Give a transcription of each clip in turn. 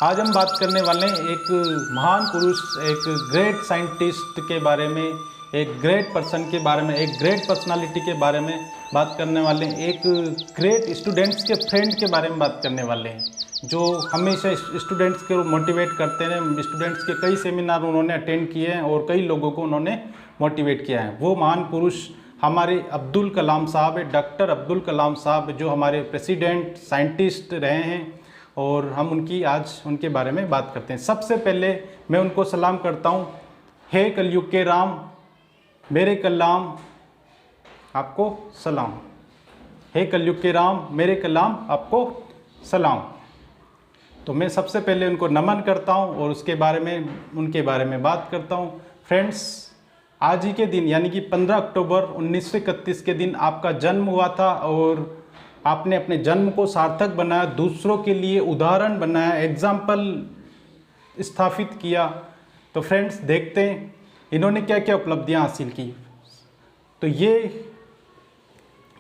आज हम बात करने वाले हैं एक महान पुरुष, एक ग्रेट साइंटिस्ट के बारे में, एक ग्रेट पर्सन के बारे में, एक ग्रेट पर्सनालिटी के बारे में बात करने वाले हैं, एक ग्रेट स्टूडेंट्स के फ्रेंड के बारे में बात करने वाले हैं, जो हमेशा स्टूडेंट्स को मोटिवेट करते हैं। स्टूडेंट्स के कई सेमिनार उन्होंने अटेंड किए हैं और कई लोगों को उन्होंने मोटिवेट किया है। वो महान पुरुष हमारे अब्दुल कलाम साहब है, डॉक्टर अब्दुल कलाम साहब, जो हमारे प्रेसिडेंट साइंटिस्ट रहे हैं और हम उनके बारे में बात करते हैं। सबसे पहले मैं उनको सलाम करता हूँ। हे कलयुग के राम, मेरे कलाम आपको सलाम। हे कलयुग के राम, मेरे कलाम आपको सलाम। तो मैं सबसे पहले उनको नमन करता हूँ और उनके बारे में बात करता हूँ। फ्रेंड्स, आज ही के दिन यानी कि 15 अक्टूबर 1931 के दिन आपका जन्म हुआ था और आपने अपने जन्म को सार्थक बनाया, दूसरों के लिए उदाहरण बनाया, एग्जाम्पल स्थापित किया। तो फ्रेंड्स, देखते हैं इन्होंने क्या क्या उपलब्धियां हासिल की। तो ये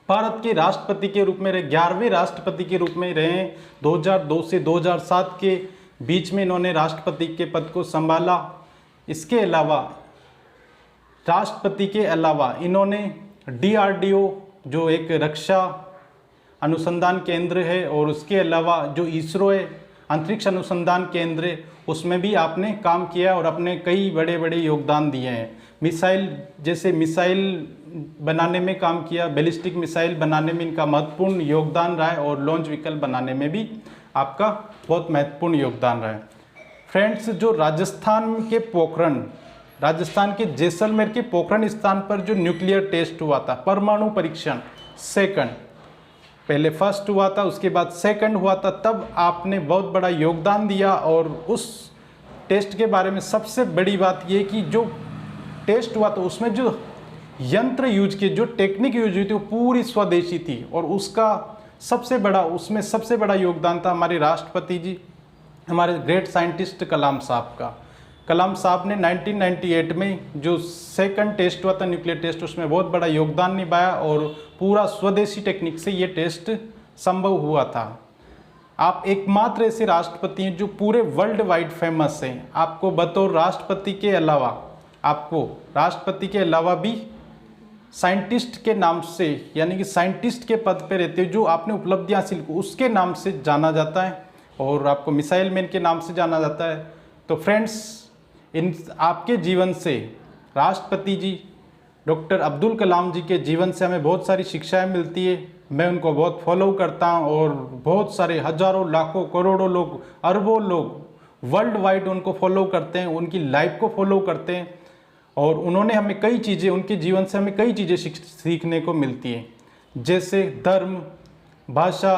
भारत के राष्ट्रपति के रूप में रहे, 11वें राष्ट्रपति के रूप में रहे। 2002 से 2007 के बीच में इन्होंने राष्ट्रपति के पद को संभाला। इसके अलावा राष्ट्रपति के अलावा इन्होंने DRDO, जो एक रक्षा अनुसंधान केंद्र है, और उसके अलावा जो इसरो है, अंतरिक्ष अनुसंधान केंद्र है, उसमें भी आपने काम किया और अपने कई बड़े बड़े योगदान दिए हैं। मिसाइल बनाने में काम किया, बैलिस्टिक मिसाइल बनाने में इनका महत्वपूर्ण योगदान रहा है और लॉन्च व्हीकल बनाने में भी आपका बहुत महत्वपूर्ण योगदान रहा है। फ्रेंड्स, जो राजस्थान के जैसलमेर के पोखरण स्थान पर जो न्यूक्लियर टेस्ट हुआ था, परमाणु परीक्षण, पहले फर्स्ट हुआ था, उसके बाद सेकंड हुआ था, तब आपने बहुत बड़ा योगदान दिया। और उस टेस्ट के बारे में सबसे बड़ी बात ये कि जो टेस्ट हुआ था उसमें जो यंत्र यूज किए, जो टेक्निक यूज हुई थी, वो पूरी स्वदेशी थी। और उसमें सबसे बड़ा योगदान था हमारे राष्ट्रपति जी, हमारे ग्रेट साइंटिस्ट कलाम साहब का। कलाम साहब ने 1998 में जो सेकंड टेस्ट हुआ था, न्यूक्लियर टेस्ट, उसमें बहुत बड़ा योगदान निभाया और पूरा स्वदेशी टेक्निक से ये टेस्ट संभव हुआ था। आप एकमात्र ऐसे राष्ट्रपति हैं जो पूरे वर्ल्ड वाइड फेमस हैं। आपको बतौर राष्ट्रपति के अलावा भी साइंटिस्ट के नाम से, यानी कि साइंटिस्ट के पद पे रहते हो, जो आपने उपलब्धियां हासिल की, उसके नाम से जाना जाता है और आपको मिसाइल मैन के नाम से जाना जाता है। तो फ्रेंड्स, आपके जीवन से, राष्ट्रपति जी डॉक्टर अब्दुल कलाम जी के जीवन से हमें बहुत सारी शिक्षाएं मिलती है। मैं उनको बहुत फॉलो करता हूं और बहुत सारे हजारों, लाखों, करोड़ों लोग, अरबों लोग वर्ल्ड वाइड उनको फॉलो करते हैं, उनकी लाइफ को फॉलो करते हैं। और उन्होंने हमें कई चीज़ें, उनके जीवन से हमें कई चीज़ें सीखने को मिलती हैं, जैसे धर्म, भाषा,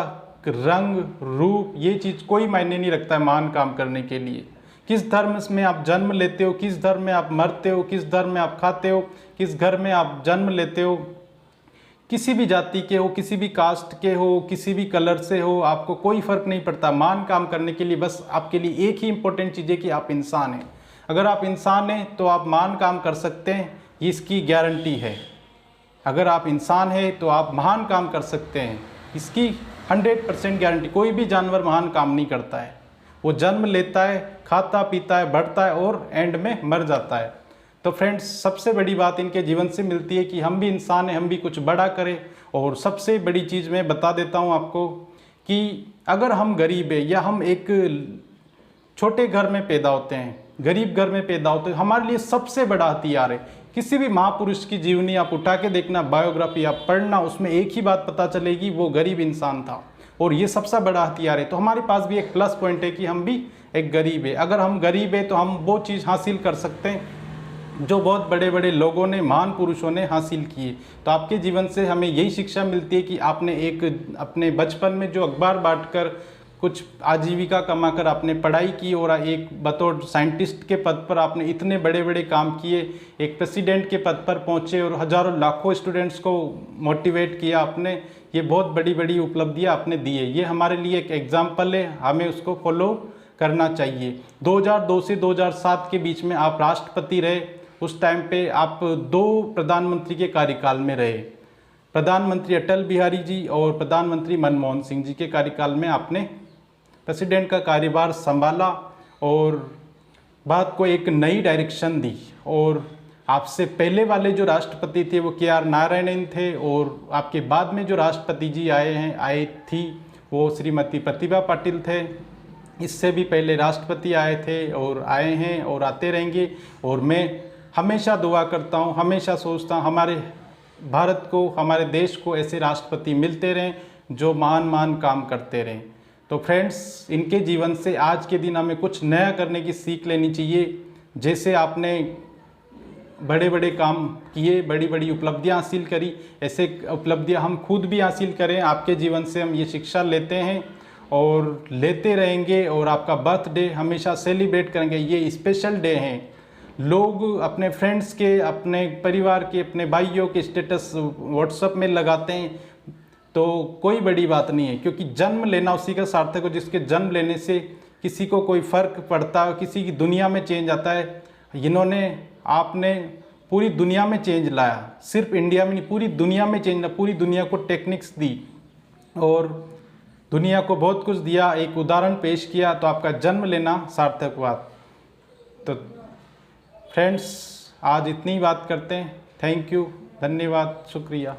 रंग, रूप। ये चीज़ कोई मायने नहीं रखता है महान काम करने के लिए। किस धर्म में आप जन्म लेते हो, किस धर्म में आप मरते हो, किस धर्म में आप खाते हो, किस घर में आप जन्म लेते हो, किसी भी जाति के हो, किसी भी कास्ट के हो, किसी भी कलर से हो, आपको कोई फर्क नहीं पड़ता। महान काम करने के लिए बस आपके लिए एक ही इंपॉर्टेंट चीज़ है कि आप इंसान हैं। अगर आप इंसान हैं तो आप महान काम कर सकते हैं, इसकी गारंटी है। अगर आप इंसान हैं तो आप महान काम कर सकते हैं, इसकी 100% गारंटी। कोई भी जानवर महान काम नहीं करता है, वो जन्म लेता है, खाता पीता है, बढ़ता है और एंड में मर जाता है। तो फ्रेंड्स, सबसे बड़ी बात इनके जीवन से मिलती है कि हम भी इंसान हैं, हम भी कुछ बड़ा करें। और सबसे बड़ी चीज़ मैं बता देता हूँ आपको कि अगर हम गरीब है या हम एक छोटे घर में पैदा होते हैं, गरीब घर में पैदा होते हैं, हमारे लिए सबसे बड़ा हथियार है। किसी भी महापुरुष की जीवनी आप उठा के देखना, बायोग्राफी आप पढ़ना, उसमें एक ही बात पता चलेगी, वो गरीब इंसान था और ये सबसे बड़ा हथियार है। तो हमारे पास भी एक प्लस पॉइंट है कि हम भी एक गरीब है। अगर हम गरीब है तो हम वो चीज़ हासिल कर सकते हैं जो बहुत बड़े बड़े लोगों ने, महान पुरुषों ने हासिल किए। तो आपके जीवन से हमें यही शिक्षा मिलती है कि आपने एक अपने बचपन में जो अखबार बांटकर कुछ आजीविका कमाकर आपने पढ़ाई की और एक बतौर साइंटिस्ट के पद पर आपने इतने बड़े बड़े काम किए, एक प्रेसिडेंट के पद पर पहुँचे और हजारों लाखों स्टूडेंट्स को मोटिवेट किया आपने। ये बहुत बड़ी बड़ी उपलब्धियाँ आपने दी है। ये हमारे लिए एक एग्जाम्पल है, हमें उसको फॉलो करना चाहिए। 2002 से 2007 के बीच में आप राष्ट्रपति रहे। उस टाइम पे आप 2 प्रधानमंत्री के कार्यकाल में रहे। प्रधानमंत्री अटल बिहारी जी और प्रधानमंत्री मनमोहन सिंह जी के कार्यकाल में आपने प्रेसिडेंट का कार्यभार संभाला और बात को एक नई डायरेक्शन दी। और आपसे पहले वाले जो राष्ट्रपति थे वो KR नारायणन थे, और आपके बाद में जो राष्ट्रपति जी आई थी वो श्रीमती प्रतिभा पाटिल थे। इससे भी पहले राष्ट्रपति आए थे और आए हैं और आते रहेंगे। और मैं हमेशा दुआ करता हूँ, हमेशा सोचता हूँ हमारे भारत को, हमारे देश को ऐसे राष्ट्रपति मिलते रहें जो महान महान काम करते रहें। तो फ्रेंड्स, इनके जीवन से आज के दिन हमें कुछ नया करने की सीख लेनी चाहिए। जैसे आपने बड़े बड़े काम किए, बड़ी बड़ी उपलब्धियां हासिल करी, ऐसे उपलब्धियां हम खुद भी हासिल करें। आपके जीवन से हम ये शिक्षा लेते हैं और लेते रहेंगे। और आपका बर्थडे हमेशा सेलिब्रेट करेंगे, ये स्पेशल डे हैं। लोग अपने फ्रेंड्स के, अपने परिवार के, अपने भाइयों के स्टेटस व्हाट्सएप में लगाते हैं, तो कोई बड़ी बात नहीं है, क्योंकि जन्म लेना उसी का सार्थक हो जिसके जन्म लेने से किसी को कोई फ़र्क पड़ता है, किसी की दुनिया में चेंज आता है। आपने पूरी दुनिया में चेंज लाया, सिर्फ इंडिया में नहीं, पूरी दुनिया में चेंज लाया, पूरी दुनिया को टेक्निक्स दी और दुनिया को बहुत कुछ दिया, एक उदाहरण पेश किया, तो आपका जन्म लेना सार्थक हुआ। तो फ्रेंड्स, आज इतनी बात करते हैं। थैंक यू, धन्यवाद, शुक्रिया।